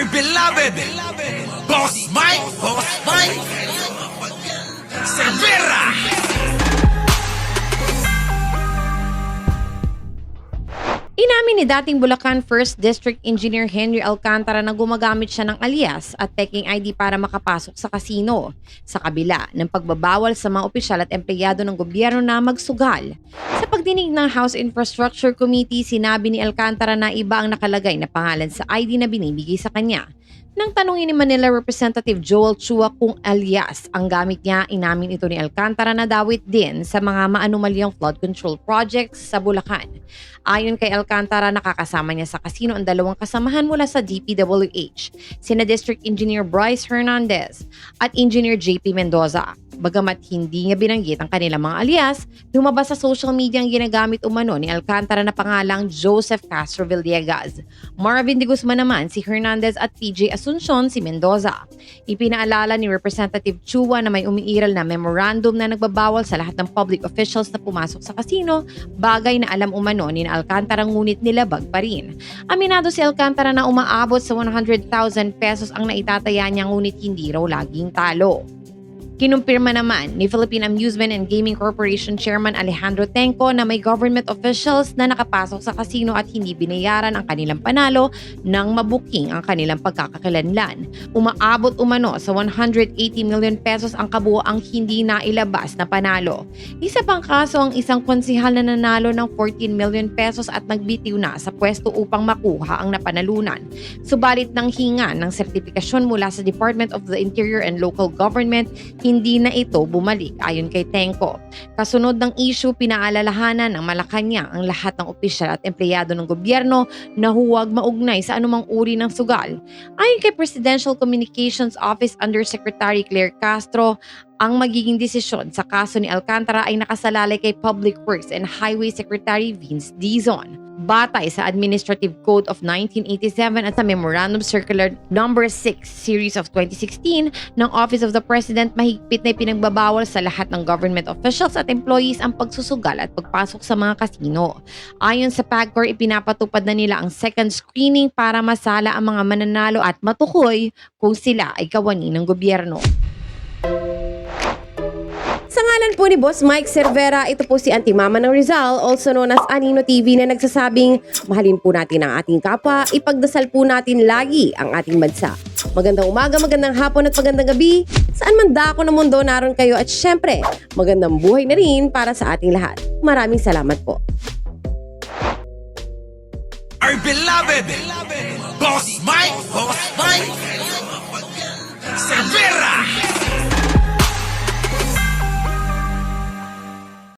Our beloved Boss Mike Cervera. Inamin ni dating Bulacan 1st District Engineer Henry Alcantara na gumagamit siya ng alias at peking ID para makapasok sa kasino, sa kabila ng pagbabawal sa mga opisyal at empleyado ng gobyerno na magsugal. Sa pagdinig ng House Infrastructure Committee, sinabi ni Alcantara na iba ang nakalagay na pangalan sa ID na binibigay sa kanya. Nang tanungin ni Manila Representative Joel Chua kung alias ang gamit niya, inamin ito ni Alcantara na dawit din sa mga maanumalyang flood control projects sa Bulacan. Ayon kay Alcantara, nakakasama niya sa kasino ang dalawang kasamahan mula sa DPWH, sina District Engineer Bryce Hernandez at Engineer JP Mendoza. Bagamat hindi niya binanggit ang kanilang mga alias, lumabas sa social media ang ginagamit umano ni Alcantara na pangalang Joseph Castro Villegas. Marvin de Guzman naman si Hernandez at PJ Asuncion si Mendoza. Ipinaalala ni Representative Chua na may umiiral na memorandum na nagbabawal sa lahat ng public officials na pumasok sa kasino, bagay na alam umano ni Alcantara ngunit nilabag pa rin. Aminado si Alcantara na umaabot sa 100,000 pesos ang naitataya niya ngunit hindi raw laging talo. Kinumpirma naman ni Philippine Amusement and Gaming Corporation Chairman Alejandro Tenco na may government officials na nakapasok sa kasino at hindi binayaran ang kanilang panalo nang mabuking ang kanilang pagkakakilanlan. Umaabot umano sa 180 million pesos ang kabuoang hindi nailabas na panalo. Isa pang kaso ang isang konsihal na nanalo ng 14 million pesos at nagbitiw na sa pwesto upang makuha ang napanalunan. Subalit nang hinga ng sertifikasyon mula sa Department of the Interior and Local Government, hindi na ito bumalik ayon kay Tenco. Kasunod ng issue, pinaalalahanan ng Malacanang ang lahat ng opisyal at empleyado ng gobyerno na huwag maugnay sa anumang uri ng sugal. Ayon kay Presidential Communications Office Undersecretary Claire Castro, ang magiging desisyon sa kaso ni Alcantara ay nakasalalay kay Public Works and Highway Secretary Vince Dizon. Batay sa Administrative Code of 1987 at sa Memorandum Circular No. 6 Series of 2016 ng Office of the President, mahigpit na ipinagbabawal sa lahat ng government officials at employees ang pagsusugal at pagpasok sa mga kasino. Ayon sa PAGCOR, ipinapatupad na nila ang second screening para masala ang mga mananalo at matukoy kung sila ay kawani ng gobyerno. Sa ngalan po ni Boss Mike Cervera, ito po si Auntie Mama ng Rizal, also known as Anino TV, na nagsasabing mahalin po natin ang ating kapwa, ipagdasal po natin lagi ang ating bansa. Magandang umaga, magandang hapon at magandang gabi, saan man dako ng mundo naroon kayo, at syempre, magandang buhay na rin para sa ating lahat. Maraming salamat po. Our beloved Boss Mike